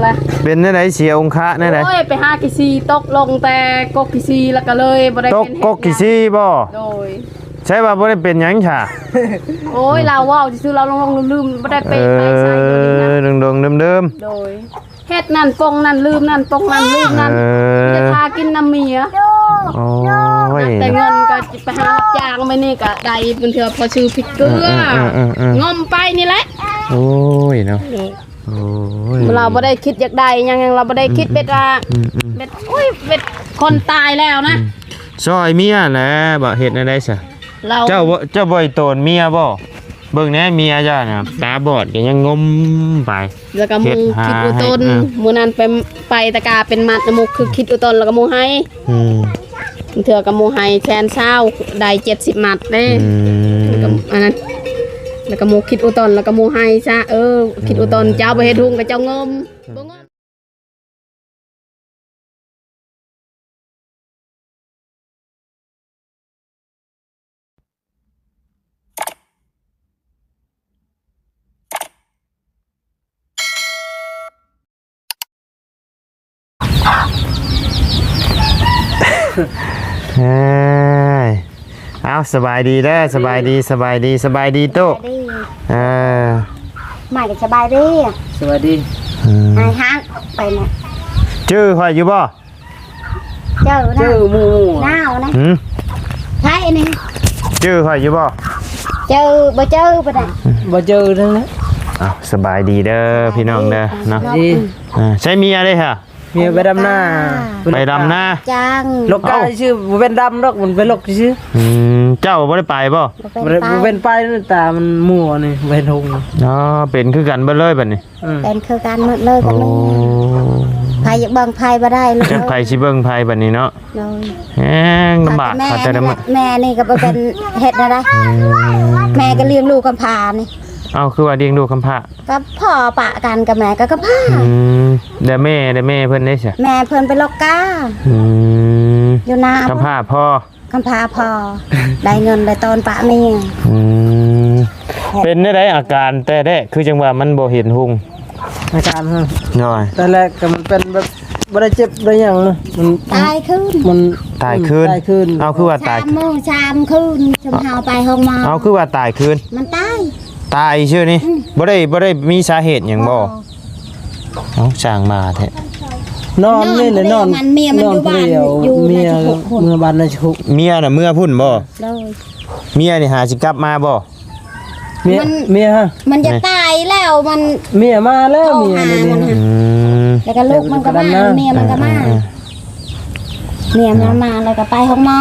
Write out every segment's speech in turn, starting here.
เลยเป็นได้ไหนเสียองคะได้ไหนโอ้ยไปหากิซีตกลงแต่กกกิซีแล้วก็เลยบ่ได้เป็นตกกี่ซี่บ่โดยใช่ว่าบ่ได้เป็นหยังค่ะโอ้ยเราว่าวซื่อเราลงลืมบ่ได้เป็นไปใส่เดี๋ยวนี้นะดงเดิมโดยเฮ็ดนั่นปงนั่นลืมนั่นปงนั่นลืมนั่นจะพากินน้ำเมียโอ้ยแต่เงินก็ไปหารับจ้างไปนี่ก็ได้เป็นเถื่อพอซื้อพริกเกลืองอมไปนี่แหละโอ้ยเนาะโอ้ยเราบ่ได้คิดอยากได้ยังเราบ่ได้คิดเบ็ดว่าเบ็ดโอ้ยเบ็ดคนตายแล้วนะซอยเมียแหละบ่เฮ็ดได้ซะเจ้าบ่โตนเมียบ่เบิ่งแน่เมียจ้าน่ะตาบอดก็ยังงมไปแล้วก็มูคิดอุตนมื้อนั้นไปตะกาเป็นมัดน้ำมูกคือคิดอุตนแล้วก็มูให้เถื่อกับมูให้แชนเช้าได้70มัดเด้อันนั้นแล้วก็มูคิดอุตนแล้วก็มูให้ซะคิดอุตนเจ้าไปเฮ็ดทุ่งกับเจ้างมบ่งมเอาสบายดีเด้อสบายดีโตใหม่ก็สบายดีสวัสดีไอ้ฮักไปเนี่ยชื่อข่อยอยู่บ่เจอหมู่หน้านะใช่นี่ชื่อข่อยอยู่บ่บ่เจอไปไหนบ่เจอทั้งนั้นเอาสบายดีเด้อพี่น้องเด้อเนาะใช้เมียได้ค่ะเมียไปดำหน้าจังลกกาชื่อบ่เป็นดำดอกมันเป็นลกชื่อเจ้าบ่ได้ไปบ่เป็นไปตามันมั่วนี่เป็นหงเป็นคือกันเบิดเลยบัดนี้เป็นคือกันหมดเลยกันเลยไผอยากเบิ่งไผบ่ได้ลูกไผสิเบิ่งไผบัดนี้เนาะแฮงลำบากเขาแต่แม่นี่ก็บ่เป็นเฮ็ดได้แม่ก็เลี้ยงลูกกำพร้านี่เอาคือว่าเลี้ยงลูกกำพร้าก็พ่อปะกันกับแม่ก็กำพร้าแต่แม่เพิ่นได้ซะแม่เพิ่นเป็นโรคกาอยู่นากำพร้าพ่อกำพร้าพ่อได้เงินได้ตอนปะนี่เป็นได้อาการแต่แรกคือจังว่ามันบ่เห็นหุงอาการฮะน้อยแต่แรกก็มันเป็นแบบบ่ได้เจ็บได้หยังนะมันตายคืนมันตายคืนเอาคือว่าตายชามคืนจนเฮาไปห้องหมอเอาคือว่าตายคืนมันตายชื่อนี่บ่ได้มีสาเหตุหยังบ่เอาสร้างมาแท้นอนนี่แหละนอนเมียมันอยู่บ้านอยู่เมื่อบ้านในชุกเมียน่ะเมื่อพุ่นบ่เมียนี่หาสิกลับมาบ่เมียฮะมันจะตายแล้วมันเมียมาแล้วเมียนี่แล้วก็ลูกมันก็มาเมียมันก็มาแล้วก็ไปห้องหมอ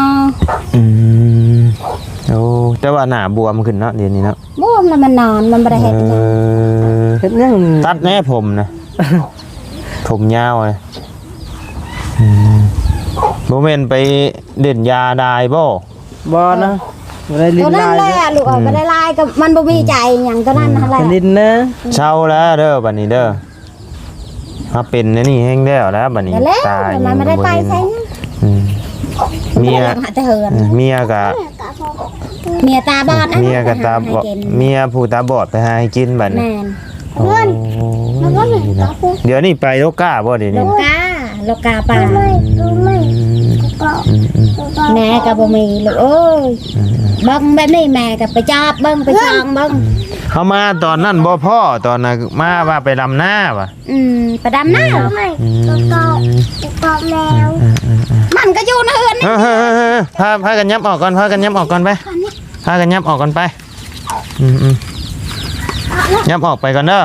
โอ้แต่ว่าหน้าบวมขึ้นเนาะเดี๋ยวนี้เนาะบวมแล้วมันนอนมันบ่ได้เฮ็ดยังตัดแน่ผมนะผมยาวเลยบ่แม่นไปเด่นยาได้บ่นะบ่ได้ลิ้นลายตัวนั้นแหละลูกบ่ได้ลายก็มันบ่มีใจหยังตัวนั้นนั่นแหละลิ้นนะเช้าแล้วเด้อบัดนี้เด้อมาเป็นนี่แห้งแล้วบัดนี้ตายมันไม่ได้ไปใช่เมียกับเมียตาบอดเมียกับตาบอดเมียผู้ตาบอดไปหาให้กินบัดนี้เดี๋ยวนี้ไปโลกาบ่เดี๋ยวนี้โลกาป่าแม่กับบ่มีลูกเอ้ยบังแบบนี้แม่กับไปจับบังไปช่างบังเขามาตอนนั้นบ่พ่อตอนน่ะมาว่าไปดำหน้าว่ะไปดำหน้าแล้วมันก็อยู่ในเฮือนพากันยับออกก่อนไปพากันยับออกก่อนไปยับออกไปก่อนเด้อ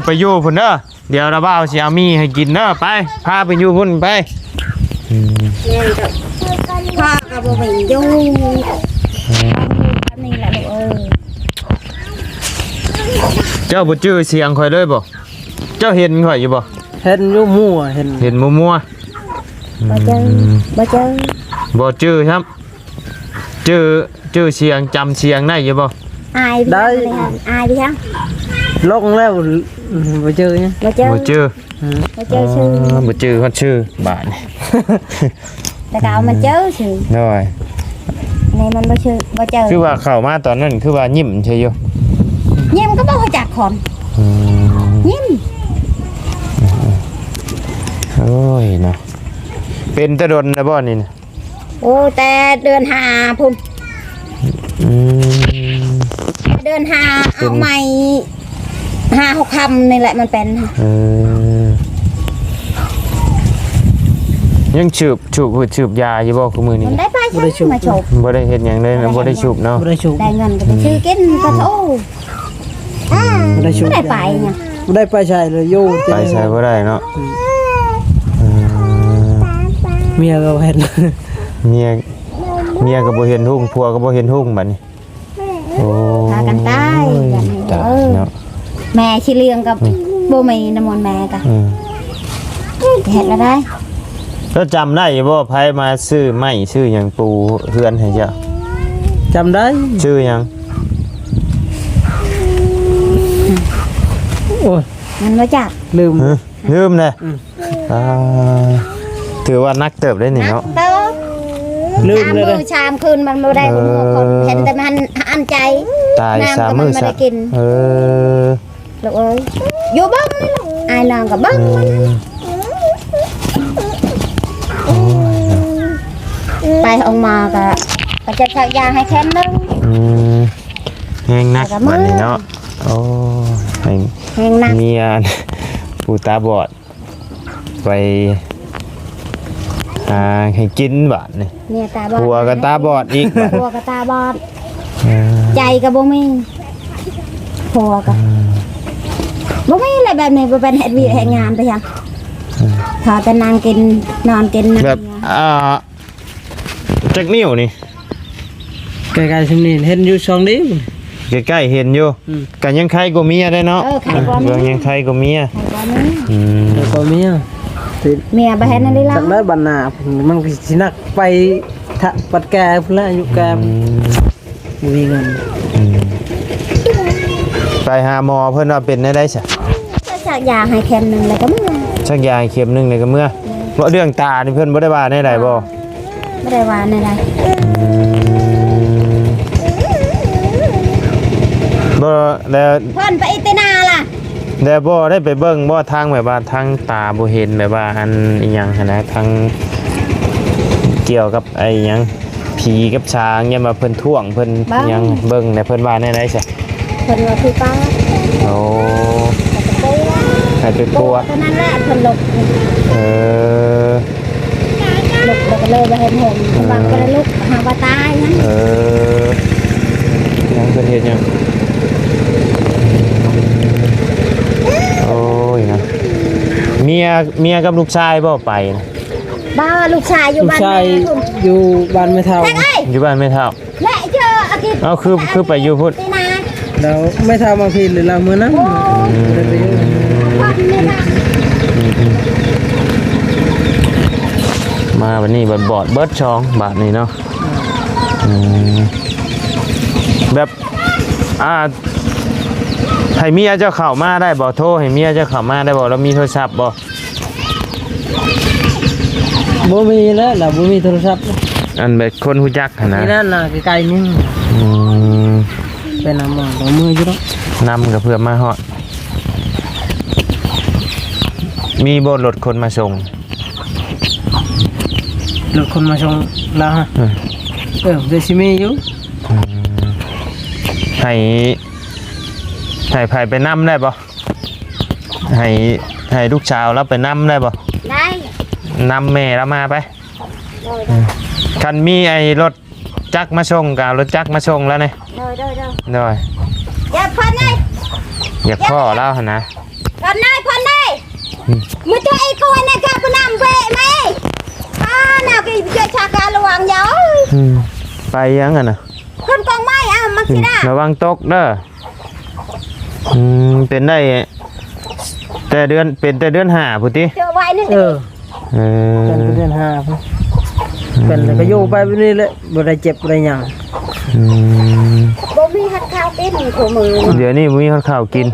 ไปอยู่พุ่นเด้อเดี๋ยวเราบ่าวสิเอามีให้กินเด้อไปพาไปอยู่พุ่นไปพ่อกับบ่มีอยู่นี่แหละลูกเจ้าบ่จื้อเสียงข่อยเลยบ่เจ้าเห็นข่อยอยู่บ่เห็นอยู่มั่วเห็นมั่วบ่จื้อครับจื้อเสียงจำเสียงได้อยู่บ่ได้ดิครับลงแล้วบ่จื้อเนี่ยบ่จื้อชื่อคนชื่อบาทแต่ก็เอามันจื้อชื่อน้อยนี่มันบ่ชื่อบ่จื้อคือว่าเข้ามาตอนนั้นคือว่ายิ้มใช่อยู่ยิ้มก็บ่รู้จักคนยิ้ม โอ้ยเนาะเป็นตะดนนะบ่นี่นะ โอ้แต่เดือนหาพุ่น อืม เดือนหาเอาใหม่5-6 คำนี่แหละมันเป็น เออยังฉูบยาอยู่บ่คือมื้อนี้ มันได้ไปใช่มาโฉบ บ่ได้เฮ็ดหยังเลยนะบ่ได้ฉูบเนาะ บ่ได้ชุบ ได้เงินก็ไปซื้อกินก็โท บ่ได้ชุบ ไม่ได้ไปไง บ่ได้ไปใช่เลยอยู่ ไปใช้บ่ได้เนาะเออ เมียก็เห็น เมียก็บ่เห็นหุ่งผัวก็บ่เห็นหุ่งบัดนี้โอ้ พากันตายกัน ตายเนาะ แม่ชิเลียงกับโบมีน้ำมนต์แม่กัน อืม เห็นแล้วได้ แล้วจำได้อยู่บ่ไผมาซื้อไม้ซื้อหยังปูเฮือนให้เจ้า จำได้ ชื่อหยัง โอ้ย มันมาจาก ลืม ฮะลืมเลยอ่าถือว่านักเติบได้นี่เนาะ เต้า ลืม ชาม เลย มื นะ อชามคืนมันไม่ได้หัวคนเห็นแต่มันอันใจ ตาย น้ำ สาม ก็ มื้อ ไม่ ซะ ได้กิน เออ ลูกเอ้ยอยู่บ้างนี่ลูกไอ้ลองกับบ้างมันไปออกมาก็จะชักยาให้แค่นึง อืมแห้งนักบัดนี้เนาะโอ้ให้ แหงหนัก เมียผู้ตาบอดไปให้กินบัดนี่ เนี่ยตาบอด ผัวก็ตาบอดอีกบัด ผัวก็ตาบอด เออ ใจก็บ่มีผัวก็บ่มีอะไรแบบนี้บ่เป็นเหตุวีเหตุงานไปยังพอแต่นางกินนอนกิน แบบจักนิ้วนี่ ไกลๆชิมนี่เห็นอยู่ช่องนี้ ใกล้ๆเห็นอยู่ อืม กันยังใครก็เมียได้เนาะ ใครบ่มี เรื่องยังใครก็เมีย ใครบ่มี อืม แล้วก็เมียติด เมียบ่เห็นอันนี้แล้ จั ว กได้บรรณามันก็สินักไปทะปัดแกพุ่นละอายุแกบ่มีเงิน ไปหาหมอเพิ่นว่าเป็นได้ซะ ก็ชักยาให้แค่นึงแล้วก็มึง ชักยาเข็มหนึงเลยก็เมื่อว่าเรื่องตานี่เพิ่นบ่ได้ว่าได้ใดบ่ ไม่ได้ว่าอะไร บ่แล้ว เพิ่นไปอิตินาล่ะ แล้วบ่ได้ไปเบิ่งบ่ทางแบบว่าทางตาบ่เห็นแบบว่าอันอีหยังหันนะทางเกี่ยวกับไอ้หยังผีกับช้างเนี่ยมาเพิ่นท่วงเพิ่นหยังเบิ่งแล้วเพิ่นว่าได้ใดซะ เพิ่นว่าคือป้า โอ้ แต่ก็กลัว ให้ไปกลัว เท่านั้นแหละเพิ่นหลบ เออ หลบแล้วก็เลยบ่เห็นเห็นบางก็เลยลุกหาว่าตายนั้น เออยังเกิดเหตุยังโอ้ยนะเมียกับลูกชายบ่ไปนะ บ้าลูกชายอยู่ ลูก บ้าน ชาย แม่คุณ อยู่บ้านไม่เท่า แท็กเอ้ย อยู่บ้านไม่เท่า และเจออากิ เอาคือไปอยู่พุ่น ตินา แล้วไม่เท่ามาพี่หรือเรามื้อนั้นบ่ได้ไปอยู่ คนนี่นะ มาวันนี้บอดเบิดช่องบาทนี้เนาะอืมแบบให้เมียเจ้าเข้ามาได้บ่โทรให้เมียเจ้าเข้ามาได้บ่แล้วมีโทรศัพท์บ่ บ่มีแล้วล่ะบ่มีโทรศัพท์ อันแบบคนฮู้จักหั่นนะ นี่นั่นน่ะไกลๆนี่ อืม เป็นน้ำมันของมืออยู่เนาะ นำกับเพื่อมาฮอดมีบ่รถคนมาส่ง รถคนมาส่งแล้วฮะเดี๋ยวสิมีอยู่ ให้ไผไปนำได้บ่ให้ลูกสาวเราไปนำได้บ่ ได้ นำแม่เรามาไปคันมีไอ้รถจักรมาส่งกับรถจักรมาส่งแล้วนี่ เด้อ ได้ อย่าพันเลย อยากพ่อแล้วหั่นนะ พันเลยมือเธอไอ้คนเนี่ยก็นำไปไหมน่ากินเจ้าชาการะวังเยอะ ไปยังอ่ะนะ คนกองไม้มันสิได้ ระวังตกเด้อเป็นได้แต่เดือนห้าพุทธิ เจอไว้นึง เออ เออ เป็นเดือน5พุ่นเป็นแล้วก็อยู่ไปแบบนี้แหละบ่ได้เจ็บบ่ได้หยัง บ่มีหัดข้าวกินขมือ เดี๋ยวนี้มีข้าวกิน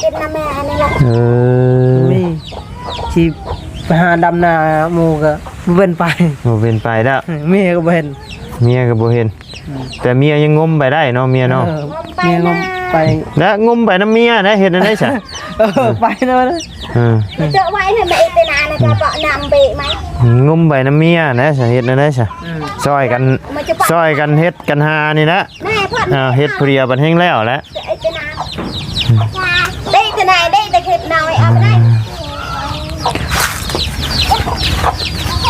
กินน้ำแม่อันนี้ละ เออ มีที่ไปหาดำนาหมู่ก็บ่เป็นไป บ่เป็นไปแล้ว เมียก็บ่เห็น เมียก็บ่เห็น แต่เมียยังงมไปได้เนาะเมียเนาะ เมียก็ไป แล้วงมไปน้ำเมียได้เห็นได้ซะ ไปนะนะ เจอไว้เนี่ยไปไปนานนะจะเปาะนำไปไหม งุมใบน้ำเมียนะสาเหตุนั่นนะซะซอยกันเฮ็ดกันหานี่นะ แม่พ่อ เฮ็ดเพลียบันแห้งแล้วแหละ ไอ้จะนานได้จะไหนได้แต่เข็ดหน่อยเอาไปได้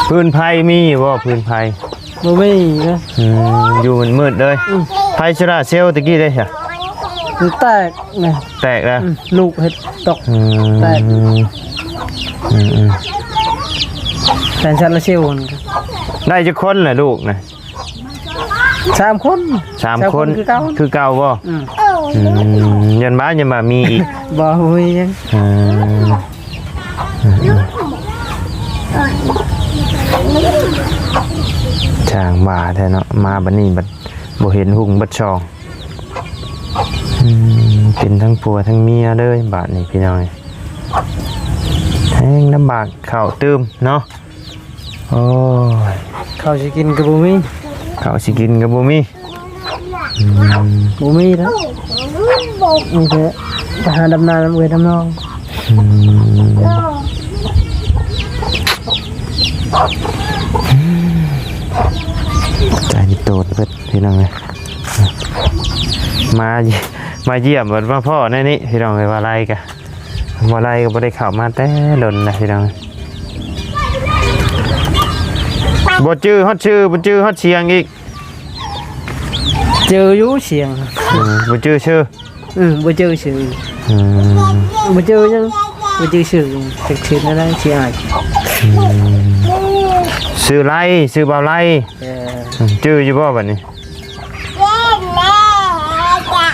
พื้นไผ่มีบ่พื้นไผ่ บ่มีนะ อยู่มันมืดเลยไผ่ชราเซลตะกี้ได้ซะ มันแตกนะ แตกแล้ว ลูกเห็ดตกแตกแต่ฉันละเชี่ยวกัน ได้จักคนล่ะลูกนะ 3 คน 3 คนคือเก่าบ่ยันมามีอีก บ่มียัง ช่างมาแท้เนาะมาบัดนี้บัดบ่เห็นหุ่งบัดช่องเป็นทั้งผัวทั้งเมียเลยบาดนี้พี่น้อยแห้งลำบากข้าวตื้มเนาะโอ้ย เขาสิกินก็บ่มี ข้าวสิกินก็บ่มี บ่มีแล้วมีแต่ไปหาดำนาดำนอง ใจนี่โตดเพิ่นพี่น้องเอ้ยมาเยี่ยมเบิดมาพ่อในนี้พี่น้องเอ้ยว่าไรกะบ่ไรก็บ่ได้เข้ามาแต่ดนนะพี่น้องบ่จื้อฮอดชื่อบ่จื้อฮอดเสียงอีก เจออยู่เสียง บ่จื้อชื่อ บ่เจอชื่อบ่เจอยังบ่เจอชื่อจักชื่ออะไรสิอ้าย ชื่อไรชื่อบ่าวไรจื้ออยู่บ่บัดนี้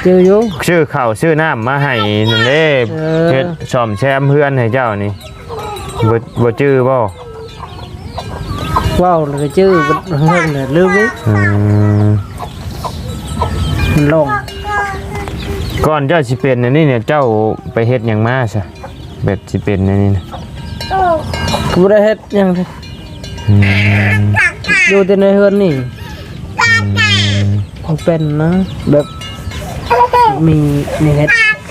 เจออยู่ ชื่อข้าวชื่อน้ำมาให้นั่นเด้เฮ็ดซ่อมแซมเฮือนให้เจ้านี่บ่จื้อบ่ ว้าวแล้วก็เจอบ่เฮิงน่ะลืมอีกมันลง ก่อนเจ้าสิเป็นอันนี้เนี่ยเจ้าไปเฮ็ดหยังมาซะเบ็ดสิเป็นอันนี้นะ กูบ่ได้เฮ็ดหยังเลยอยู่แต่ในเฮือนนี่มันเป็นนะแบบมีเฮ็ด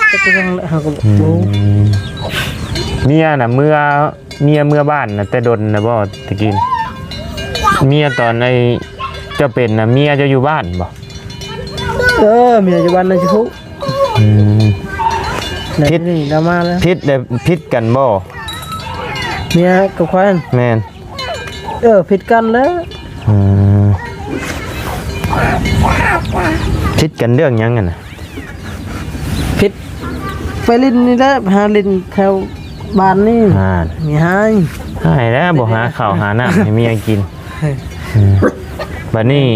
แต่ก็ยังเฮาก็บ่รู้ เมียน่ะเมื่อบ้านน่ะแต่ดนน่ะบ่ตะกี้น่ะเมียตอนไอ้เจ้าเป็นน่ะเมียเจ้าอยู่บ้านบ่ มีปัจจุบันนะชิคุพิษนี่ดราม่าแล้ว พิษกันบ่ เมียกับควาน แม่น ผิดกันแล้ว พิษกันเรื่องหยังกันน่ะ ผิดไปลินนี่แหละหาลินแถวบ้านนี่ มีให้ ให้แล้วบ่หาข้าวหาน้ำให้เมียกินบัดนี้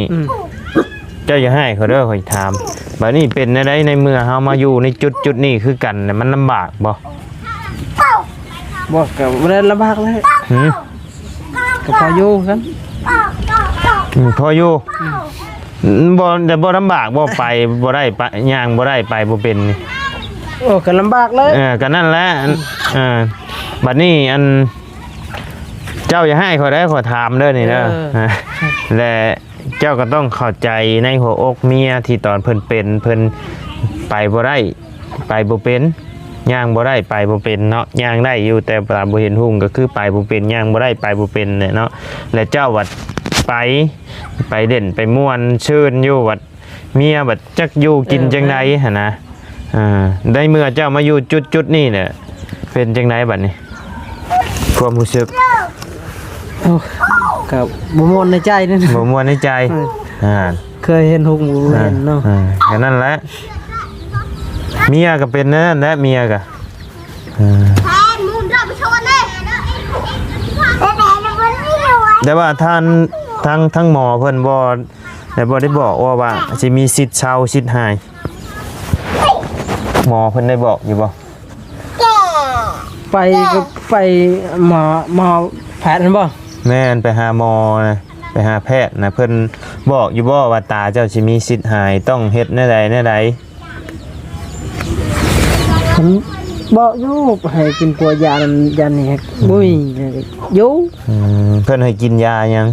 เจ้าอย่าให้เขาเด้อข่อยถามบัดนี้เป็นได้ในเมื่อเฮามาอยู่ในจุดนี้คือกันน่ะมันลำบากบ่ บอกกับบ่ได้ลำบากเลยก็พออยู่กัน พออยู่บ่แต่บ่ลำบากบ่ไปบ่ได้ไปย่างบ่ได้ไปบ่เป็นนี่ ก็ลำบากเลย ก็นั่นแหละบัดนี้อันเจ้าอย่าให้เขาได้ขอถามเด้อนี่เด้อและเจ้าก็ต้องเข้าใจในหัวอกเมียที่ตอนเพิ่นเป็นเพิ่นไปบ่ได้ไปบ่เป็นย่างบ่ได้ไปบ่เป็นเนาะย่างได้อยู่แต่ปลาบ่เห็นหุ่งก็คือไปบ่เป็นย่างบ่ได้ไปบ่เป็นเนี่ยเนาะและเจ้าวัดไปเด่นไปม่วนชื่นอยู่วัดเมียบัดจักอยู่กินจังไดหั่นนะได้เมื่อเจ้ามาอยู่จุดนี้เนี่ยเป็นจังไดบัดนี้ความรู้สึก กับบ่ม่วนในใจนั่น บ่ม่วนในใจเคยเห็นหุ่งบ่เห็นเนาะแค่นั้นแหละเมียก็เป็นนั่นแหละเมียก็แต่ว่าทั้งหมอเพิ่นบ่ได้บอกว่าสิมีสิทธิ์เช่าสิทธิ์หายหมอเพิ่นได้บอกอยู่บ่ ไปก็ไปหมอแพทย์นั่นบ่ แม่นไปหาหมอนะไปหาแพทย์นะเพิ่นบอกอยู่บ่ว่าตาเจ้าสิมีสิทธิ์หายต้องเฮ็ดแนวใดผมบอกอยู่ให้กินตัวยานี่บ่มีอยู่เพิ่นให้กินยายัง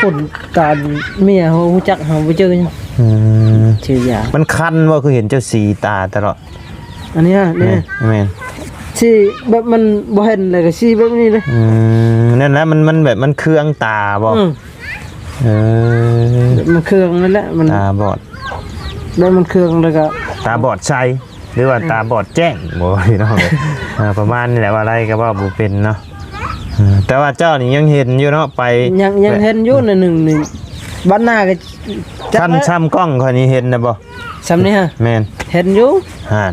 คนการเมียเฮารู้จักเฮาบ่เจอหยัง ชื่อยา มันคันว่าคือเห็นเจ้าสีตาตลอด อันเนี้ยนี่ แม่น ชี้แบบมันบ่เห็นเลยก็ชี้แบบนี้เลย นั่นแหละมันแบบมันเคืองตาบ่เออ มันเครื่องนั่นแหละมัน ตาบอด แล้วมันเครื่องแล้วก็ ตาบอดใสหรือว่าตาบอดแจ้งบ่พี่น้องประมาณนี้แหละว่าอะไรก็ว่าบ่เป็นเนาะแต่ว่าเจ้านี่ยังเห็นอยู่เนาะไป ยังเห็นอยู่ในหนึ่งนี่บ้านหน้าก็ ท่านซ้ำกล้องคนนี้เห็นนะบ่ ซ้ำนี่ฮะ แม่น เห็นอยู่ ฮะ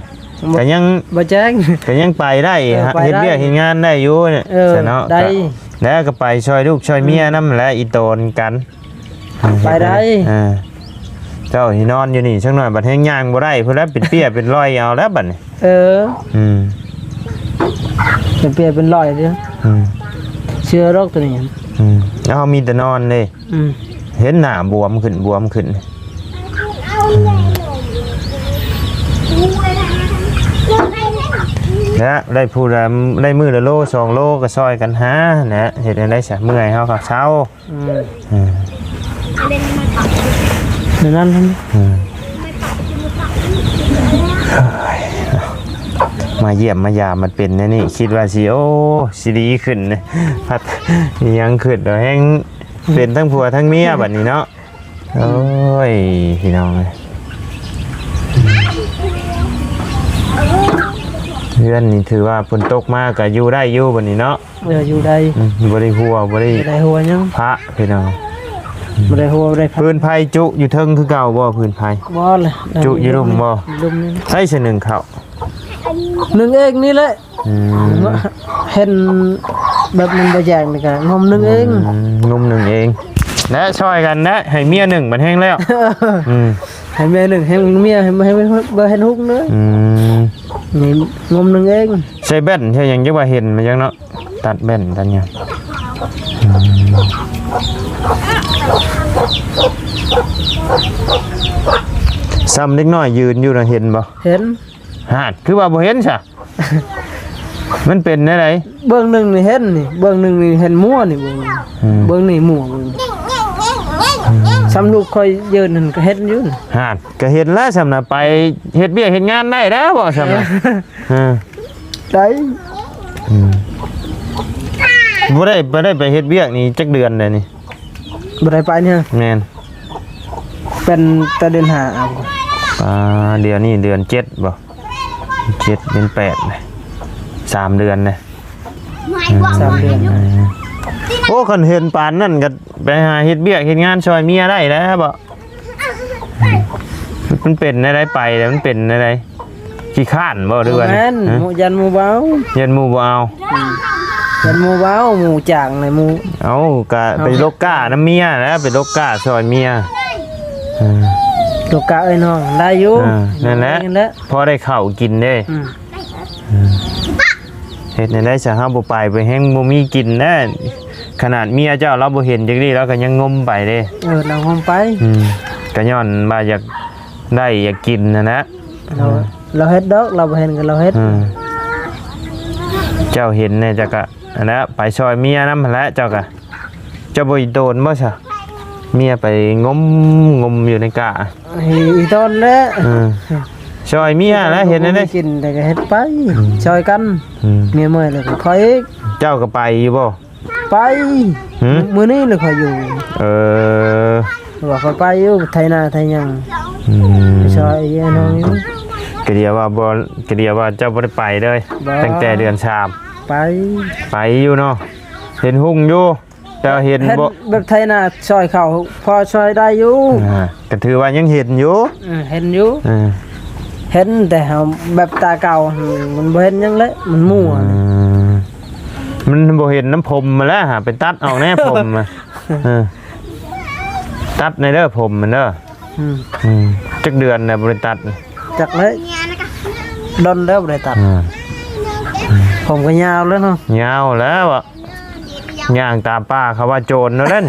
ก็ยัง บ่แจ้ง ก็ยังไปได้ ไปได้ เฮ็ดเวียกเฮ็ดงานได้อยู่เนี่ย เออ เนาะ ได้ แล้วก็ไปช่วยลูกช่วยเมียนำแหละอีโตนกัน ไปได้ เจ้าที่นอนอยู่นี่สักหน่อยบัดแฮงย่างบ่ได้พุ่นแล้วเป็นเปี้ยเป็นรอยเอาแล้วบัดนี้ เออ อืม เป็นเปียเป็นรอยเด้อ อืม เชื้อโรคตัวนี้ แล้วเขามีแต่นอนเลย เห็นหน้าบวมขึ้นนะได้พูดได้มือละโล2 โลก็ซอยกันหานะเห็นได้ซะเมื่อยเฮาก็เช้า ในนั้นท่าน มาเยี่ยมมายามมันเป็นนะนี่คิดว่าสิโอ้สิดีขึ้นนะพัดยังขึ้นแล้วแฮงเป็นทั้งผัวทั้งเมียบัดนี้เนาะโอ้ยพี่น้องเอ้ยเพื่อนนี่ถือว่าฝนตกมากก็อยู่ได้อยู่บัดนี้เนาะ อยู่ได้ บ่ได้หัวบ่ได้ ได้หัวยัง พระพี่น้อง บ่ได้หัวบ่ได้พั พื้นไผจุอยู่เทิงคือเก่าบ่พื้นไผ บ่เลย จุอยู่รุมบ่ รุมนี่ ใส่เสนึงเข้า หนึ่งเองนี่แหละเห็นแบบมันบ่แจ้งนี่ก็งมหนึ่งเอง งมหนึ่งเองและช่วยกันนะให้เมียหนึ่งมันแห้งแล้วให้แม่หนึ่งให้เมียให้บ่เห็นฮุกเด้อนี่งมหนึ่งเอง ใช้แบ่นใช่ยังจะว่าเห็นมันยังเนาะตัดแบ่นตัดยังซ้ำเล็กน้อยยืนอยู่นะเห็นบ่ เห็น หาดคือว่าบ่เห็นซะ มันเป็นอะไร เบื้องหนึ่งนี่เห็นนี่เบื้องหนึ่งนี่เห็นมั่วนี่เบื้องนี่มั่วซ้ำลูกคอยยืนนั่นก็เห็นอยู่ หาดก็เห็นแล้วซ้ำน่ะไปเฮ็ดเบี้ยเฮ็ดงานได้แล้วบ่ซ้ำน่ะได้ บ่ได้ไปเฮ็ดเบี้ยนี่จักเดือนเลยนี่ บ่ได้ไปเนี่ย แม่น เป็นแต่เดือน5เดือนนี้เดือน7บ่7เดือน8เลย3 เดือนเลย 3 เดือน โอ้คันเห็นปานนั่นก็ไปหาเฮ็ดเบี้ยเฮ็ดงานช่วยเมียได้แล้วบ่มันเป็นอะไรไปแล้วมันเป็นอะไรขี้ข้านบ่หรือว่า แม่นหมู่ยันหมู่เบา ยันหมู่บ่เอา ยันหมู่เบาหมู่จางในหมู่ เอาก็ไปลกก้าน้ำเมียแล้วไปลกก้าช่วยเมีย ลูกกะเอ้ยน้องได้อยู่ นั่นแหละพอได้ข้าวกินเด้เฮ็ดได้ซะเฮาบ่ไปแฮงบ่มีกินนะขนาดเมียเจ้าเราบ่เห็นจังนี้เราก็ยังงมไปเด้ เราคงไป ก็ย้อนว่าอยากได้อยากกินนะ เราเฮ็ดดอกเราบ่เห็นกันเราเฮ็ด เจ้าเห็นเนี่ยเจ้าก็อันนั้นไปซอยเมียนำแล้วเจ้าก็เจ้าบ่โดนบ่ซะเมียไปงมอยู่ในกะ อีต้นแล้ว ซอยเมียแล้วเห็นได้ กินแต่ก็เฮ็ดไปซอยกันเมียเมื่อยแล้วก็คอยอีก เจ้าก็ไปอยู่บ่ ไปมื้อนี้เลยคอยอยู่ว่าคอยไปอยู่ไทนาไทยังซอยไอ้น้องอยู่ ก็เดียวว่าบ่ก็เดียวว่าเจ้าบ่ได้ไปเลยตั้งแต่เดือน3ไปอยู่เนาะเห็นหุ่งอยู่แต่เห็นบ่ แบบไทนาซอยเขาพอซอยได้อยู่ ก็ถือว่ายังเห็นอยู่ เห็นอยู่เห็นแต่เฮาแบบตาเก่ามันบ่เห็นหยังเลยมันมั่ว มันบ่เห็นน้ำผมมาแล้วหาไปตัดเอาแน่ผมตัดในเด้อผมมันเด้อจักเดือนน่ะบ่ได้ตัดจักเลยดนแล้วบ่ได้ตัดผมก็ยาวแล้วเนาะยาวแล้วอ่ะย่างตามป้าเขาว่าโจรเนาะนั่น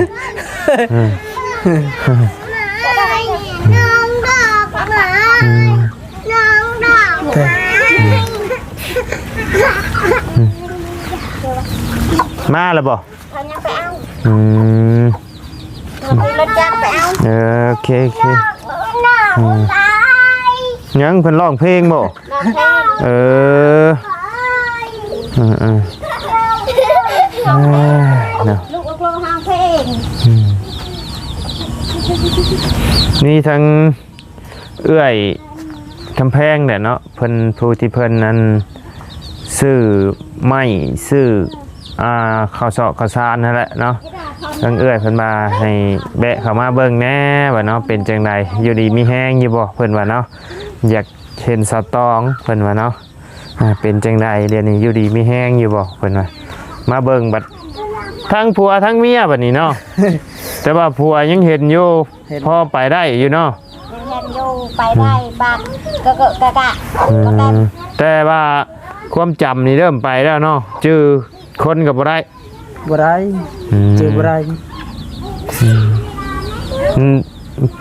มาแล้วบ่รถจักรไปเอาโอเค ยังเพิ่นร้องเพลงบ่เออเนาะ ลูกโลห้างเพลง นี่ทั้งเอื้อยกำแพงเนี่ยเนาะเพิ่นผู้ที่เพิ่นนั้นซื้อไม้ซื้อข้าวเสาะข้าวสารนั่นแหละเนาะทั้งเอื้อยเพิ่นมาให้แบะเข้ามาเบิ่งแหน่ว่าเนาะเป็นจังไดอยู่ดีมีแห้งอยู่บ่เพิ่นว่าเนาะอยากเห็นสตองเพิ่นว่าเนาะเป็นจังไดเดี๋ยวนี้อยู่ดีมีแห้งอยู่บ่เพิ่นว่ามาเบิ่งบัดทั้งผัวทั้งเมียบัดนี้เนาะ แต่ว่าผัวยังเห็นอยู่พอไปได้อยู่เนาะ เห็นอยู่ไปได้บ้านกะกะแต่ว่าความจำนี่เริ่มไปแล้วเนาะชื่อคนกับบ่ได้ บ่ได้เจอบ่ได้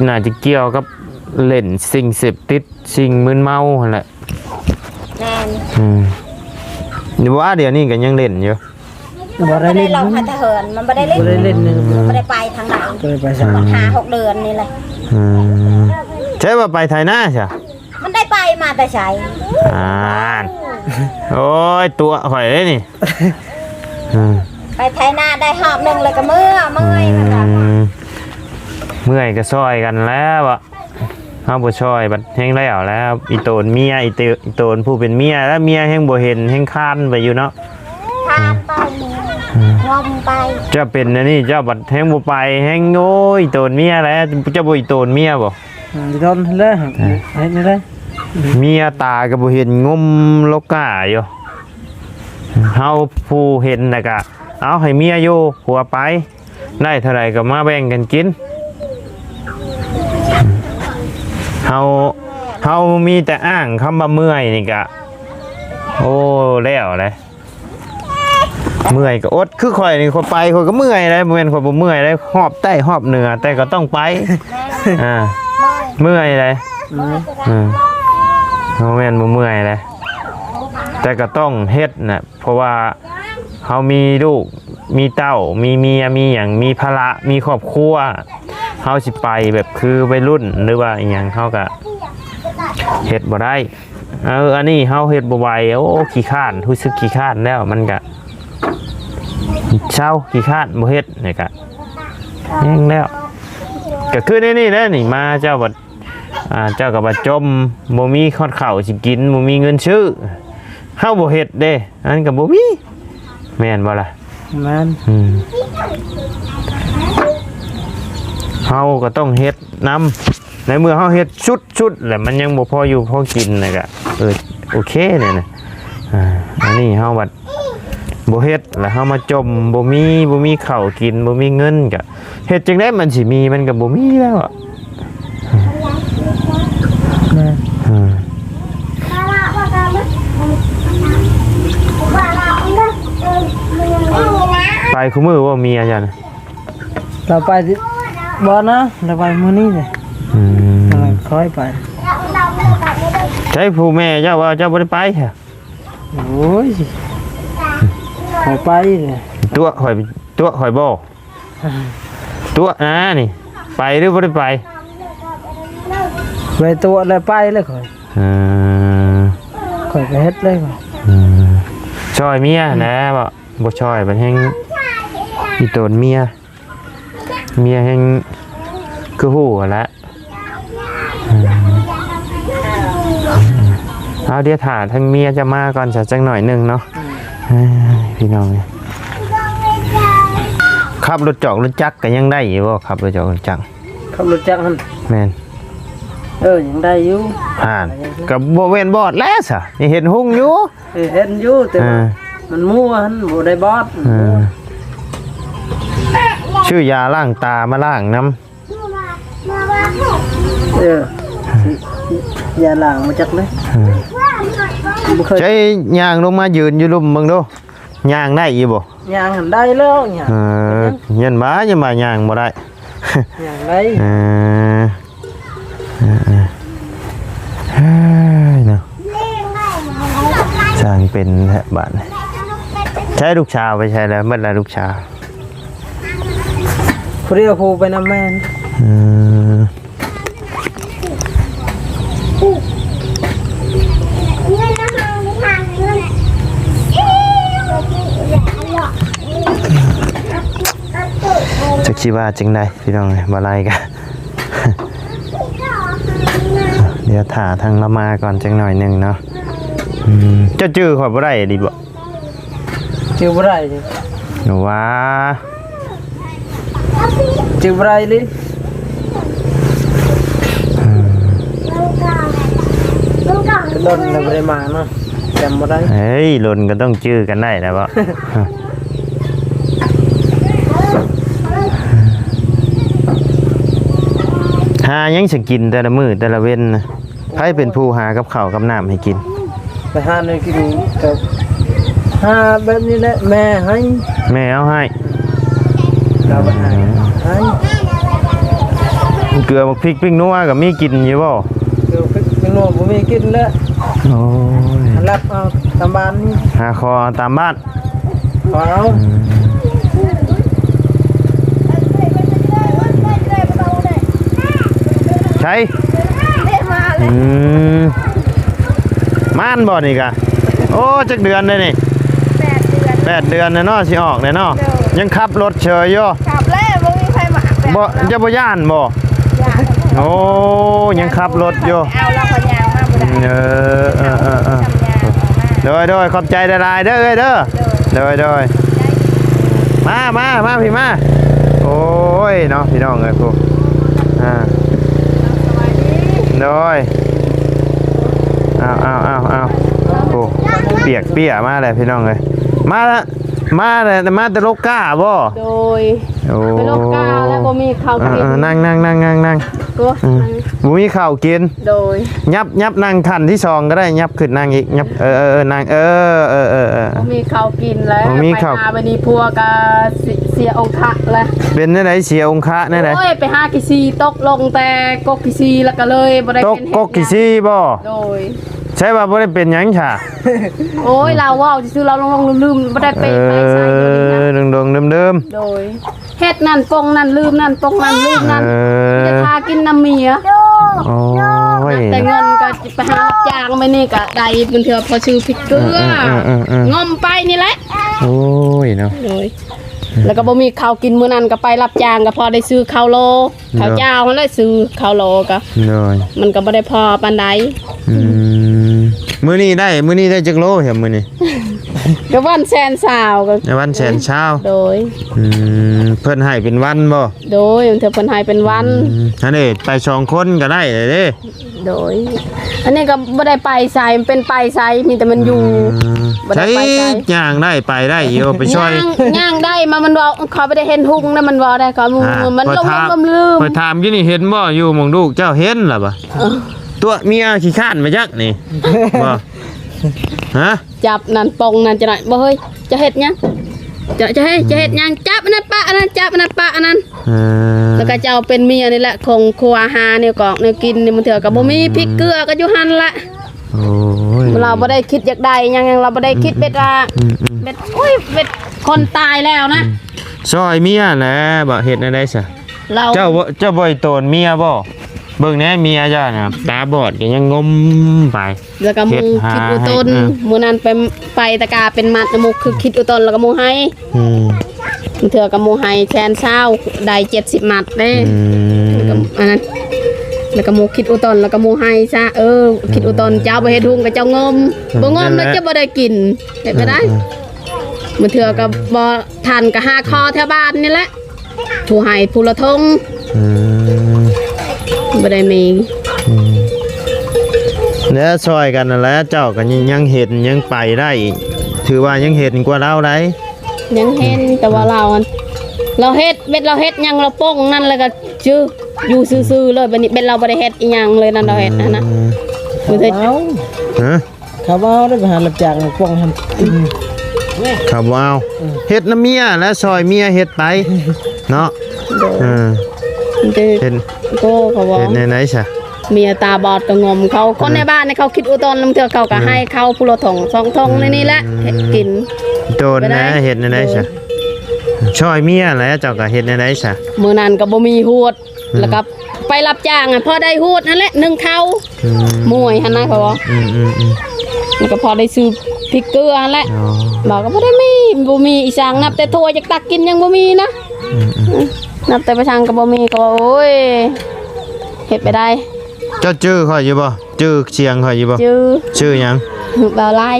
น่าจะเกี่ยวกับเล่นสิ่งเสพติดสิ่งมึนเมาหั่นแหละ แน่น หรือว่าเดี๋ยวนี้ก็ยังเล่นอยู่ บ่ได้ ไม่ได้ เล่น ลองพัฒเหินมันไม่ได้เล่น บ่ได้เล่นนึง ไม่ได้ไปทางไหน เคยไปซะ มัน5-6 เดือนนี่แหละ ใช่ว่าไปไทยหน้าใช่ มันได้ไปมาแต่ใช้ โอ้ยตัวข่อยเลยนี่ ไปไทยนาได้หอบหนึ่งเลยก็เมื่อยมันแบบ เมื่อยก็ซอยกันแล้วอะเฮาบ่ซอยบัดแฮงแล้วอีโตนเมียอีโตนผู้เป็นเมียแล้วเมียแฮงบ่เห็นแฮงคานไปอยู่เนาะ ทานไปงอมไป จะเป็นอันนี้เจ้าบัดแฮงบ่ไปแฮงโอ้ยโตนเมียแล้วเจ้าบ่อีโตนเมียบ่ โดนแล้วเฮ็ดได้ เมียตาก็บ่เห็นงมลกกาอยู่เฮาผู้เห็นน่ะก็เอาให้เมียอยู่ผัวไปได้เท่าไหร่ก็มาแบ่งกันกินเฮามีแต่อ้างคำว่าเมื่อยนี่ก็โอ้แล้วเลยเมื่อยก็อดคือข่อยนี่ข่อยไปข่อยก็เมื่อยเลยบ่แม่นข่อยบ่เมื่อยเลยหอบใต้หอบเหนือแต่ก็ต้องไปเมื่อยเลยบ่แม่นบ่เมื่อยเลยแต่ก็ต้องเฮ็ดน่ะเพราะว่าเฮามีลูกมีเต้ามีเมียมีหยังมีภาระมีครอบครัวเฮาสิไปแบบคือวัยรุ่นหรือว่าอีหยังเฮาก็เฮ็ดบ่ได้อันนี้เฮาเฮ็ดบ่ไหวโอ้ขี้คร้านรู้สึกขี้คร้านแล้วมันก็เช้าขี้คร้านบ่เฮ็ดนี่ก็แห้งแล้วก็คือนี่แหละนี่มาเจ้าบัดเจ้าก็บ่จมบ่มีข้าวข้าวสิกินบ่มีเงินซื้อเฮาบ่เฮ็ดเด้อันก็บ่มีแม่นบ่ล่ะแม่นเฮาก็ต้องเฮ็ดนำในเมื่อเฮาเฮ็ดชุดแล้วมันยังบ่พออยู่พอกินน่ะก็โอเคเนี่ยนะอันนี้เฮาบัดบ่เฮ็ดแล้วเฮามาจมบ่มีข้าวกินบ่มีเงินก็เฮ็ดจังได๋มันสิมีมันก็บ่มีแล้วอ่ะไปคุมือว่ามีอาจารย์ เราไปบ่นะเราไปมื้อนี้เลยค่อยไป ใช่ผู้แม่เจ้าว่าเจ้าบ่ได้ไปค่ะ โอ้ยขอไปเลย ตัวข่อยบ่ตัวนะนี่ไปหรือบ่ได้ไป ไปตัวแล้วไปเลยค่อยค่อยไปเฮ็ดเลยค่อยช่วยเมียนะบ่ช่วยมันแฮงอีโตนเมียแฮงคือฮู้แล้วเอาเดี๋ยวถ่าทั้งเมียจะมาก่อนจักหน่อยนึงเนาะพี่น้องขับรถจอกรถจักรก็ยังได้อยู่บ่ขับรถจอกรถจักรขับรถจักรหั่นแม่นยังได้อยู่ก็บ่เว้นบอดแล้วซะเห็นหุ่งอยู่เห็นอยู่แต่มันมั่วหั่นบ่ได้บอดชื่อยาล้างตามาล้างน้ำยาล้างมาจักเลยใช้ยางลงมายืนอยู่ลุ่มมึงดูยางได้อีบ่ยางได้แล้วเนี่ยยันมายางบ่ได้ยางได้เนาะสร้างเป็นแทบบ้านใช้ลูกชาวไปใช้แล้วเมื่อไรลูกชาวเรียกครูไปน้ำแม่ สิว่าจังไดพี่น้องบ่ไล่กัน เดี๋ยวถ่าทางละมาก่อนจังหน่อยหนึงเนาะเจ้าจื้อข่อยบ่ได้ดิบ่ ชื่อบ่ได้นี่ หนูว่า ชื่อบ่ได้เลยโดนแล้วบ่ได้มาเนาะจำบ่ได้ เฮ้ยหล่นก็ต้องจื้อกันได้แล้วบ่ หายังสิกินแต่ละมื้อแต่ละเว้นนะไผเป็นผู้หากับข้าวกับน้ำให้กิน ไปหาเนื้อกินกับหาแบบนี้แหละแม่ให้ แม่เอาให้ เราไปหาให้ เกลือบักพริกปิ้งนัวก็มีกินอยู่บ่ เดี๋ยวไปโน่บ่มีกินแล้ว โอ้ย รับเอาตามบ้านนี่ หาคอตามบ้าน ขอเอา ใช่ม่านบ่นี่กะโอ้จักเดือนเลยนี่8 เดือนเนาะสิออกเลยเนาะยังขับรถเฉยอยู่ ขับแล้วบ่มีไผมา บ่จะบ่ย่านบ่โอ้ยังขับรถอยู่ เอาเราพยางมาบ่ได้ โดยขอบใจหลายๆเด้อเอ้ยเด้อโดยมาพี่มาโอ้ยเนาะพี่น้องเอ้ยพวกโดยเอาโอ้เปียกมาเลยพี่น้องเอ้ยมาแต่โลก้าบ่ โดย โอ้ เป็นโรคกาแล้วบ่มีข้าวกิน นั่ง ตัว บ่มีข้าวกิน โดย ยับนั่งขั้นที่2ก็ได้ยับขึ้นนั่งอีกยับนั่งบ่มีข้าวกินแล้ว บ่มีข้าว ไปหาบัดนี้พัวก็เสียองค์คะแล้ว เป็นจังได๋เสียองค์คะแน่ได๋ โอ้ยไปหากิซีตกลงแต่กกกิซีแล้วก็เลยบ่ได้ ตก เป็น กกกี่ซี่บ่ โดย ใช่ว่าบ่ได้เป็นหยังค่ะ โอ้ยเราเว้าซื่อๆเราลงลืมบ่ได้ไปใส่อยู่นี่นะ ดงเดิม โดยเฮ็ดนั่นปงนั่นลืมนั่นปงนั่นลืมนั่นจะพากินน้ำเมีย โอ้ย แต่เงินก็ไปหารับจ้างไปนี่ก็ได้บางเทื่อพอซื้อพริกเกลืองมไปนี่แหละ โอ้ยเนาะ โดยแล้วก็บ่มีข้าวกินมื้อนั้นก็ไปรับจ้างก็พอได้ซื้อข้าวโลข้าวเจ้านั่นแหละซื้อข้าวโลก็ โดย มันก็บ่ได้พอปานใด มื้อนี้ได้จักโลเหรอมื้อนี้ ก็วันแสนสาวก็ ในวันแสนเช้า โดย เพิ่นให้เป็นวันบ่ โดยบางเทื่อเพิ่นให้เป็นวัน อันนี้ไป2คนก็ได้เด้ โดย อันนี้ก็บ่ได้ไปไสมันเป็นไปไสมีแต่มันอยู่บ่ได้ ใช้ ไปไส ย่างได้ไปได้อยู่ไปช่วย ย่างได้มามันบอกเขาไม่ได้เห็นหุ่งนะมันบอกได้เขามันลงลืม ไปถามอยู่นี่เห็นบ่อยู่หม่องลูกเจ้าเห็นล่ะบ่ตัวเมียขี้ข้านมาจักนี่บ่ฮะ จับนั่นปองนั่นจะหน่อยบ่เฮ้ยจะเฮ็ดหยังจะเฮ็ดหยังจับอันนั้นปะอันนั้นจับอันนั้นปะอันนั้นแล้วก็เจ้าเป็นเมียนี่แหละของครัวอาหารเนี่ยกอกเนี่ยกินนี่มันเถื่อก็บ่มีพริกเกลือก็อยู่หั่นละ โอ้ย เราบ่ได้คิดอยากได้หยังเราบ่ได้คิดเบ็ดว่าเบ็ดโอ้ยเบ็ดคนตายแล้วนะ ซอยเมียแหละบ่เฮ็ดได้ได้ซะ เรา เจ้าบ่อยโตนเมียบ่เบิ่งแหน่เมียเจ้าน่ะตาบอดก็ยังงมไป แล้วก็มูคิดอุตนมื้อนั้นไปตะกาเป็นมัดมุกคือคิดอุตนแล้วก็มูให้เถื่อกับมูให้แสนเช้าได้70มัดเด้อันนั้นแล้วก็มูคิดอุตนแล้วก็มูให้ซะคิดอุตนเจ้าบ่เฮ็ดหุงกับเจ้างมบ่งมแล้วจะบ่ได้กินเฮ็ดบ่ได้มันเถื่อกับบ่ทันก็หาคอแถวบ้านนี่แหละผู้ให้ผู้ละทงบ่ได้มี แล้วซอยกันนั่นแหละเจ้าก็ยังเห็นยังไปได้ ถือว่ายังเห็นกว่าเราได้ ยังเห็นแต่ว่าเราเฮ็ดเบ็ดเราเฮ็ดหยังเราโป้งนั่นแล้วก็ชื่ออยู่ซื่อๆเลยบัดนี้เบ็ดเราบ่ได้เฮ็ดอีหยังเลยนั่นเราเฮ็ดนะคือเฮ็ด เอา ฮะ เขาเอาได้ไปหารับจ้างป้องหั่น ครับว้าวเฮ็ดน้ำเมียและซอยเมียเฮ็ดไปเนาะเห็น ก็เขาว่า เห็นไหนๆซะ เมียตาบอดก็งมเขาคนในบ้านเนี่ยเขาคิดอุตนลำเทือเขาก็ให้เขาผู้ละถง2 ถงในนี่แหละเฮ็ดกิน โดนนะเฮ็ดไหนๆซะซอยเมียแหละเจ้าก็เฮ็ดไหนๆซะ มื้อนั้นก็บ่มีฮูดแล้วก็ไปรับจ้างพอได้ฮูดนั่นแหละนึ่งข้าวมวยหั่นนะเขาว่าแล้วก็พอได้ซื้อพริกเกลือนั่นแหละบอกก็บ่ได้มีบ่มีอีสางนับแต่ถ้วยอยากตักกินยังบ่มีนะ นับแต่ประชังก็บ่มีก็ว่าโอ้ยเฮ็ดไปได้ เจ้าชื่อข่อยอยู่บ่ชื่อเชียงข่อยอยู่บ่ จื้อ ชื่อหยัง บ่าวไล่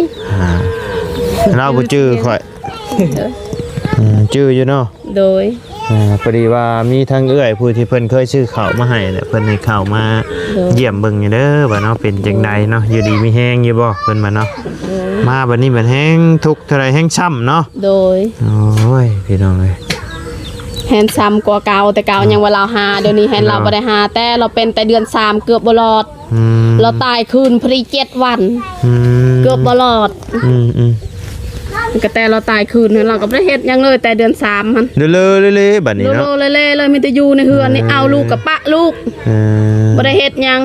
เราบ่ชื่อข่อยชื่ออยู่เนาะ โดย พอดีว่ามีทางเอื้อยผู้ที่เพิ่นเคยซื้อข้าวมาให้แหละเพิ่นให้ข้าวมาเยี่ยมเบิ่งอยู่เด้อว่าเนาะเป็นจังไดเนาะอยู่ดีมีแฮงอยู่บ่เพิ่นมาเนาะมาบัดนี้บัดแฮงทุกข์เท่าไรแฮงช้ำเนาะ โดย โอ้ยพี่น้องเอ้ย แฮนซัมกว่าเก่าแต่เก่ายังว่าเราหาเดี๋ยวนี้แฮนเราบ่ได้หาแต่เราเป็นแต่เดือน3เกือบบ่รอด เราตายคืนพรี7วันเกือบบ่รอดก็แต่เราตายคืนเราก็บ่ได้เฮ็ดหยังเลยแต่เดือน3หั่น เลยบัดนี้ โล เนาะ เล่เลยมีแต่อยู่ในเฮือนนี่เอาลูกกับปะลูกบ่ได้เฮ็ดหยัง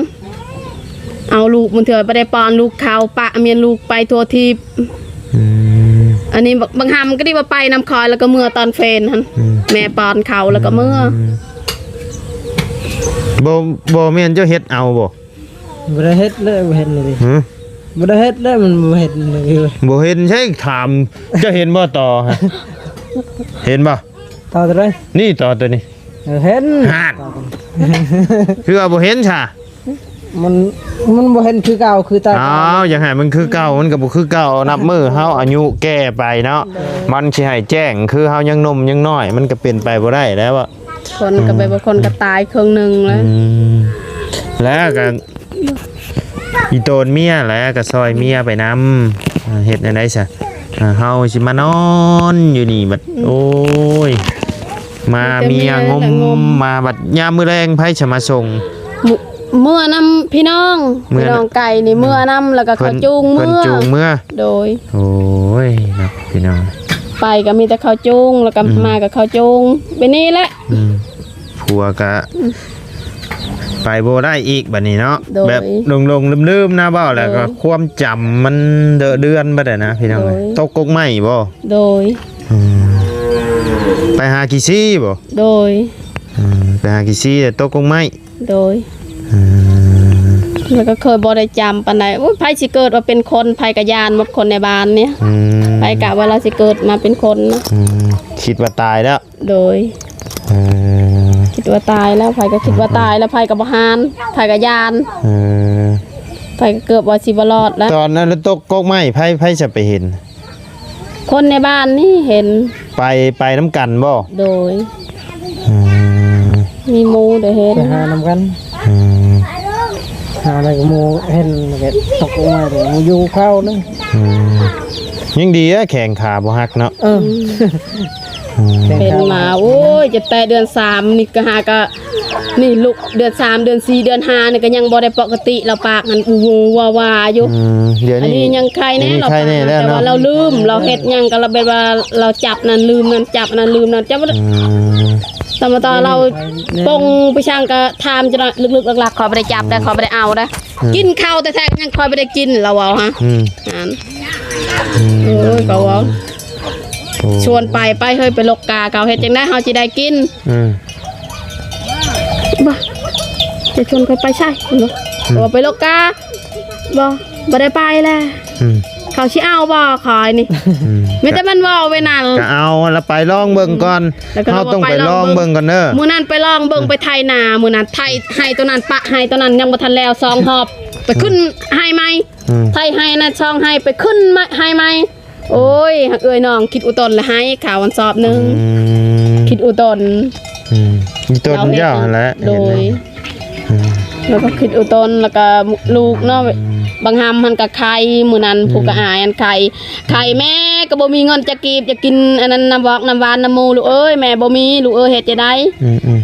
เอาลูกมันเถื่อบ่ได้ป้อนลูกข้าวปะเมียนลูกไปทั่วทีปอันนี้บางหำก็ดีว่าไปน้ำคอยแล้วก็เมื่อตอนเฟนหั่นแม่ป้อนข้าวแล้วก็เมื่อ บ่แม่นเจ้าเฮ็ดเอาบ่ บ่ได้เฮ็ดเลยบ่เห็นเลยดิ ฮะ บ่ได้เฮ็ดเลยมันบ่เห็นเลย บ่เห็นใช่ถามเจ้าเห็นบ่ต่อฮะเห็นบ่ ต่อตัวเลย นี่ต่อตัวนี้ เห็น หาดคือว่าบ่เห็นช่ะ มันบ่เห็นคือเก่าคือตา อ้าวอย่างให้มันคือเก่ามันก็บ่คือเก่านับมือเฮาอายุแก่ไปเนาะมันสิให้แจ้งคือเฮายังหนุ่มยังน้อยมันก็เป็นไปบ่ได้แล้วอะ คนก็ไปบ่คนก็ตายครึ่งหนึงแล้ว แล้วก็อีโตนเมียแล้วก็ซอยเมียไปนำเฮ็ดจังได๋ซะเฮาสิมานอนอยู่นี่บัดโอ้ยมาเมียงมมาบัดยามมื้อแรงไผจะมาส่ง เมื่อนำพี่น้องไก่นี่เมื่อนำแล้วก็เขาจูง เพิ่น เมื่อ จูงเมื่อ โดย โอ้ยเนาะพี่น้อง ไปก็มีแต่เขาจูงแล้วก็มากับเขาจูงไปนี่แหละ ผัวก็ไปบ่ได้อีกบัดนี้เนาะแบบลงๆลืมๆนะเว้าแล้วก็ความจำมันเดือนบ่ได้นะพี่น้องตกกกไม้บ่ โดย ไปหากี่ซี่บ่ โดย ไปหากี่ซี่ตกกกไม้ โดยแล้วก็เคยบ่ได้จำปานใดโอ้ยไผสิเกิดว่าเป็นคนไผกะยานหมดคนในบ้านเนี่ยไผกะว่าเราสิเกิดมาเป็นคนนะ คิดว่าตายแล้ว โดยคิดว่าตายแล้วไผก็คิดว่าตายแล้วไผก็บ่หานไผกะยานไผก็เกือบว่าสิบ่รอดแล้ว ตอนนั้นตกกกไม้ไผจะไปเห็น คนในบ้านนี่เห็น ไปน้ำกันบ่ โดยมีหมูได้เห็น ไปหานำกันหาอะไรก็หมู่เห็นก็ตกลงมาแต่หมู่อยู่เข้านึง ยังดีอะแข่งขาบ่ฮักเนาะ เป็นมาโอ้ยจะแต่เดือน3นี่ก็หาก็นี่ลูกเดือน3เดือน4เดือน5นี่ก็ยังบ่ได้ปกติเราปากมันอูวาอยู่ เดี๋ยว อัน นี้ นี้ยังใครแน่เรา ใครแน่แล้ว แต่ เนาะ ว่าเราลืมเราเฮ็ดหยังก็เราเป็นว่าเราจับนั่นลืมนั่นจับนั่นลืมนั่นจับแต่มาตอนเราปงไปช่างก็ทามจะลึกๆหลักๆขอบ่ได้จับได้ขอบ่ได้เอาได้กินข้าวแต่แท้ๆยังคอยบ่ได้กินเราเอาฮะอันโอ้ยก็ว่าชวนไปเฮ้ยไปลกกาเกาเฮ็ดจังได๋เฮาสิได้กินบ่จะชวนใครไปใช่บ่ว่าไปลกกาบ่ได้ไปแหละเขาสิเอาบ่ขายนี่ไม่แต่มันเว้าไว้นั่น ก็เอาแล้วไปลองเบิ่งก่อนเฮาต้องไปลองเบิ่งก่อนเด้อ มื้อนั้นไปลองเบิ่งไปไถนามื้อนั้นไถให้ตัวนั้นปะให้ตัวนั้นยังบ่ทันแล้ว2หอบไปขึ้นให้ใหม่ไถให้นั่น2ให้ไปขึ้นให้ใหม่โอ้ยหักเอ้ยน้องคิดอุตนละให้ข่าววันสอบนึงคิดอุตนมีต้นยาวหั่นแหละ โดยแล้วก็คิดอุตนแล้วก็ลูกเนาะบางหำมันก็ไข่มื้อนั้นผู้ก็อายอันไข่แม่ก็บ่มีเงินจะกีบจะกินอันนั้นน้ำบอกน้ำหวานน้ำมูลูกเอ้ยแม่บ่มีลูกเอ้ยเฮ็ดจะได้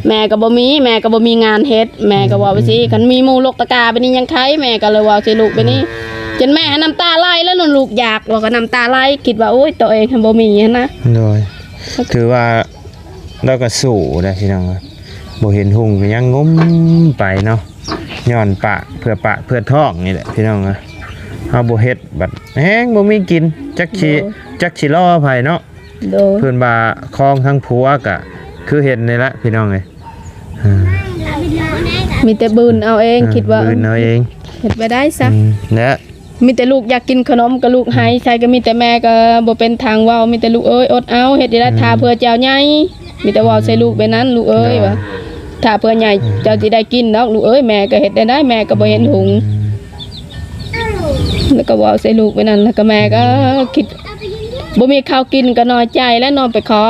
แม่ก็บ่มีงานเฮ็ดแม่ก็ว่าไปสิคันมีหมู่ลกตะกาไปนี่ยังไข่แม่ก็เลยว่าสิลูกไปนี่จนแม่น้ำตาไหลแล้วลูกอยากว่าก็น้ำตาไหลคิดว่าโอ๊ยตัวเองบ่มีนะ โดยคือว่าเราก็สู้ได้พี่น้องบ่เห็นหุ่งก็ยังงมไปเนาะย้อนปะเพื่อท้องนี่แหละพี่น้องเฮาบ่เฮ็ดบัดแฮงบ่มีกินจักสิรอไผเนาะ โดย เพิ่นว่าคลองทั้งผัวก็คือเห็นนี่ละพี่น้องเอ้ย มีแต่บืนเอาเองคิดว่า บืนเอาเอง เฮ็ดไปได้ซะ และ มีแต่ลูกอยากกินขนมก็ลูกให้ใช่ก็มีแต่แม่ก็บ่เป็นทางเว้ามีแต่ลูกเอ้ยอดเอาเฮ็ดได้ทาเพื่อเจ้าใหญ่ มีแต่ว่าใส่ลูกไปนั้นลูกเอ้ยว่าถ้าเพื่อใหญ่เจ้าสิได้กินเนาะลูกเอ้ยแม่ก็เฮ็ดได้แม่ก็บ่เห็นหุงแล้วก็ว่าใส่ลูกไปนั้นแล้วก็แม่ก็คิดบ่มีข้าวกินก็น้อยใจแล้วนอนไปขอ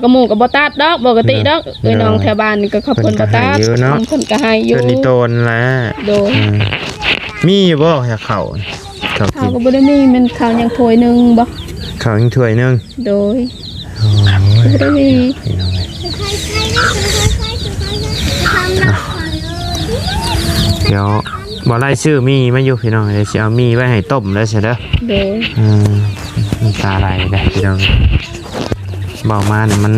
กระหมู่ก็บ่ตัดดอกปกติดอกเอ้ยน้องแถวบ้านนี่ก็เขาเพิ่นบ่ตัดเพิ่นก็ให้อยู่ เพิ่นนี่โตนแหละ โดย มีอยู่บ่อยากเข้าข้าว ข้า กิ วน ก็บ่ได้มีมันข้าวยังถ้วยหนึงบ่ ข้าวอีกถ้วยหนึง โดย โอ้ย บ่ได้มี พี่น้องเอ้ยเดี๋ยวบ่ไล่ชื่อมีมาอยู่พี่น้องเดี๋ยวสิเอามีไว้ให้ต้มแล้วใช่เด้อ โดย น้ำตาไหลได้พี่น้องเบามาเนี่ยมัน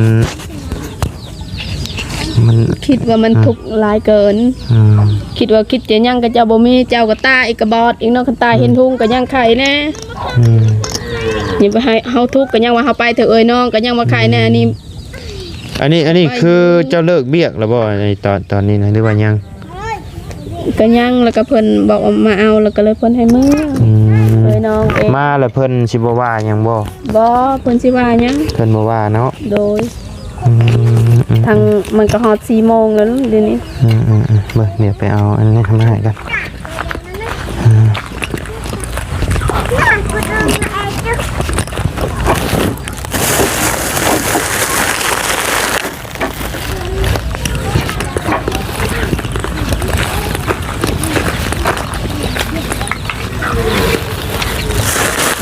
คิดว่ามันทุกข์หลายเกิน อืม คิดว่าคิดจะยังก็เจ้าบ่มีเจ้าก็ตาอีกกระบอดอีกเนาะคันตาเห็นทุ่งก็ยังไข่แน่ อืม อย่าไปให้เฮาทุกข์ก็ยังว่าเฮาไปเถอะเอ้ยน้องก็ยังมาไข่แน่นี่ อันนี้คือเจ้าเลิกเบี้ยกแล้วบ่ในตอนนี้นะหรือว่ายัง ก็ยังแล้วก็เพิ่นบอกว่ามาเอาแล้วก็เลยเพิ่นให้มือ อืม เอ้ยน้องเอง มาแล้วเพิ่นสิบ่ว่าหยังบ่ บ่เพิ่นสิว่าหยัง เพิ่นบ่ว่าเนาะ โดย อืม ทางมันก็ฮอด4โมงแล้วเดี๋ยวนี้ เบิ่งเดี๋ยวไปเอาอันนี้ทำให้กัน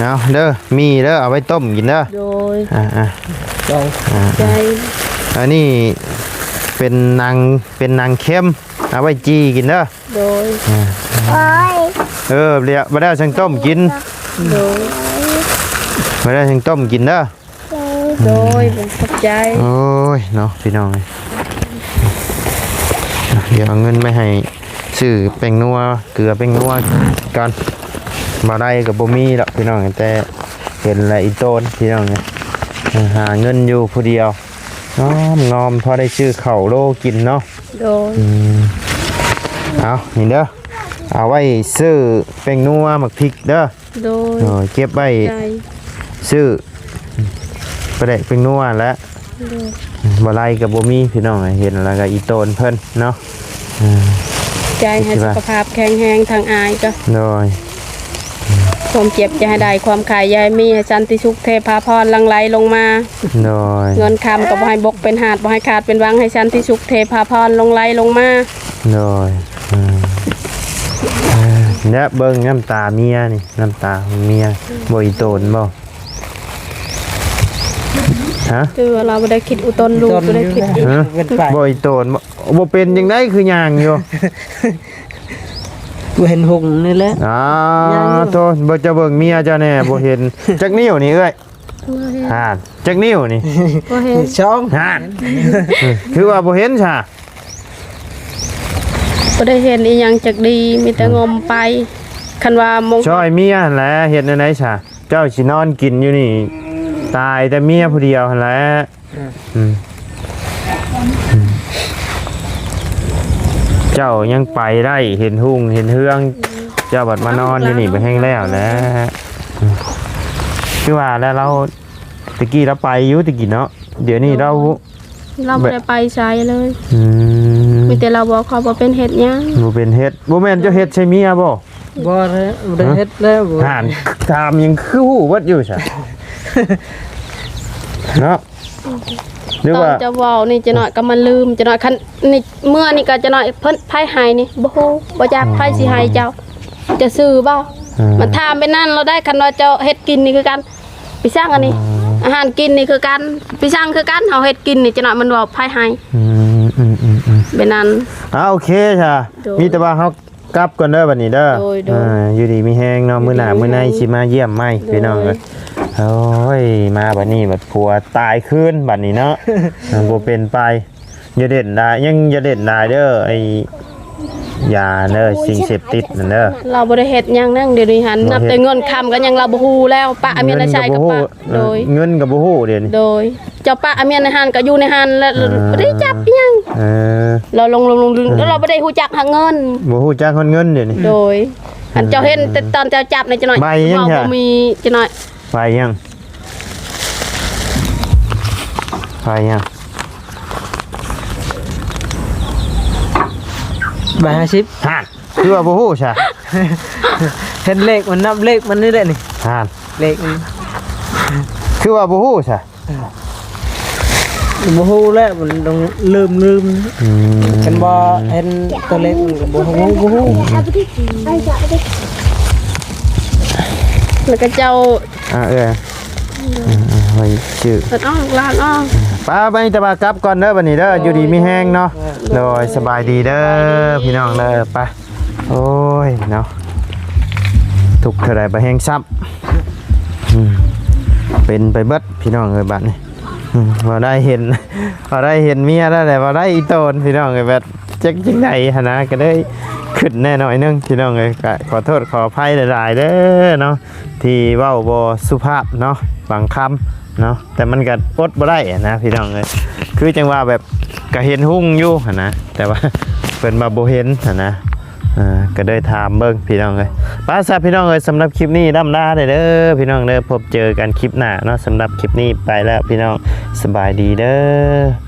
เอาเด้อมีเด้อเอาไว้ต้มกินเด้อ โดย ใจ ใจ อันนี้เป็นนางเข้มเอาไว้จีกินเด้อ โดย เดี๋ยวมาได้ช่างต้มกิน โดย มาได้ช่างต้มกินเด้อ โดยเป็นขอบใจ โอ้ยเนาะพี่น้องเดี๋ยวเอาเงินไปให้ซื้อแป้งนัวเกลือแป้งนัวก่อนมาได้กับบ่มีดอกพี่น้องแต่เห็นอะไรอีโต้นพี่น้องเนี่ยหาเงินอยู่ผู้เดียวงอมพอได้ชื่อเข่าวโลกินเนาะ โดย เอานี่เด้อเอาไว้ซื้อแป้งนัวหมักพริกเด้อ โดย เก็บไว้ ใจ ซื้อประเดะแป้งนัวแล้ว โดย บ่ไล่กับบ่มีพี่น้องเห็นแล้วก็อีโตนเพิ่นเนาะ ใจให้สุขภาพแข็งแรงทางอายก็ โดย ความเจ็บจะให้ได้ความขายยายมีให้สันติสุขเทพาพรลังไหลลงมา โดย เงินคำก็บ่ให้บกเป็นหาดบ่ให้ขาดเป็นวังให้สันติสุขเทพาพรลงไหลลงมา โดยเนี่ยเบิ่งน้ำตาเมียนี่น้ำตาของเมียบ่อีโตนบ่ฮะ คือเราบ่ได้คิดอุตนลูกบ่ได้คิด ฮะ เป็นไป บ่อีโตนบ่เป็นจังได๋คือย่างอยู่ กูเห็นหงนี่แหละ โทษบ่จะเบิ่งเมียเจ้าแน่บ่เห็นจักนิ้วนี่เอ้ยจักนิ้วนี่ บ่เห็น ช่อง คือว่าบ่เห็นซะ บ่ได้เห็นอีหยังจักดีมีแต่งมไปคันว่ามง ช่วยเมียหั่นแหละเฮ็ดจังได๋ซะเจ้าสินอนกินอยู่นี่ตายแต่เมียผู้เดียวหั่นแหละเจ้ายังไปได้เห็นหุ่งเห็นเฮืองเจ้าบัดมานอนอยู่นี่ไปแห้งแล้วแหละคือว่าแล้วเราตะกี้เราไปอยู่ตะกี้เนาะเดี๋ยวนี้เรา บ่ได้ไปใช้เลย อืม มีแต่เราบอกเขาบ่เป็นเฮ็ดหยัง บ่เป็นเฮ็ดบ่แม่นเจ้าเฮ็ดใช่เมียบ่ บ่แล้วบ่ได้เฮ็ดแล้วบ่ ห่านถามยังคือฮู้วัดอยู่ซะเนาะหรือ ตอ ว่า นจะเว้านี่จะน้อยก็มาลืมจะน้อยคันนี่เมื่อนี่ก็จะน้อยเพิ่นไผให้นี่บ่ฮู้บ่จักไผสิให้เจ้าจะซื้อบ่มันถามไปนั่นเราได้คันว่าเจ้าเฮ็ดกินนี่คือกันไปสร้างอันนี้ อาหารกินนี่คือกันไปสร้างคือกันเฮาเฮ็ดกินนี่จะน้อยมันว่าไผให้ไปนั่น โอเคจ้ะ โดย มีแต่ว่าเฮากลับก่อนเด้อบัดนี้เด้อ โดยโดย อยู่ดีมีแฮงเนาะมื้อหน้ามื้อในสิมาเยี่ยมใหม่พี่น้องเอ้ยโอ้ยมาบัดนี้บัดผัวตายคืนบัดนี้เนาะ บ่เป็นไปอย่าเด่นได้ยังอย่าเด่นได้เด้อไอ้ยาเด้อสิ่งเสพติดนั่นเด้อ เราบ่ได้เฮ็ดหยังนั่งเดี๋ยวนี้หันนับแต่เงินคำก็ยังเราบ่ฮู้แล้วป้าอาเมียนใช้กับป้าโดย เงินก็บ่ฮู้เดี๋ยวนี้ โดยเจ้าป้าอาเมียนในหันก็อยู่ในหันแล้วบ่ได้จับอิหยัง เออ เราลงแล้วเราบ่ได้ฮู้จักหาเงิน บ่ฮู้จักคนเงินเดี๋ยวนี้ โดยอันเจ้าเห็นแต่ตอนเจ้าจับในจังหน่อย ใบยัง เว้า ค่ะ บ่มีจังหน่อย ไปยัง ใบ50ฮะคือว่าบ่ฮู้ใช่ เห็นเลขมันนับเลขมันนี่แหละนี่ ฮะ เลขมัน คือว่าบ่ฮู้ใช่ บ่ฮู้แล้วมันต้องลืม อืม ฉันบ่เห็นตัวเลขมันก็บ่ฮู้ แล้วก็เจ้า ไว้ชื่อ เปิดอ้อลานอ้อ ป้าไปจะมากลับก่อนเด้อบัดนี้เด้ออยู่ดีมีแห้งเนาะโดยสบายดีเด้อพี่น้องเด้อไปโอ้ยเนาะทุกเท่าใดบ่แห้งซ้ำเป็นไปเบิดพี่น้องเอ้ยบัดนี้บ่ได้เห็น บ่ได้เห็นเมียแล้วแหละบ่ได้อีโตนพี่น้องเอ้ยแบบจักจังได๋หั่นนะก็ได้ขึ้นแน่หน่อยนึงพี่น้องเอ้ยก็ขอโทษขออภัยหลายๆเด้อเนาะที่เว้าบ่สุภาพเนาะบางคำเนาะแต่มันก็อดบ่ได้นะพี่น้องเอ้ยคือจังว่าแบบก็เห็นหุ่งอยู่หั่นนะแต่ว่า เพิ่นมาบ่เห็นหั่นนะก็ได้ถามเบิ่งพี่น้องเอ้ยป้าซะพี่น้องเอ้ยสำหรับคลิปนี้ร่ำลาเด้อพี่น้องเด้อพบเจอกันคลิปหน้าเนาะสำหรับคลิปนี้ไปแล้วพี่น้องสบายดีเด้อ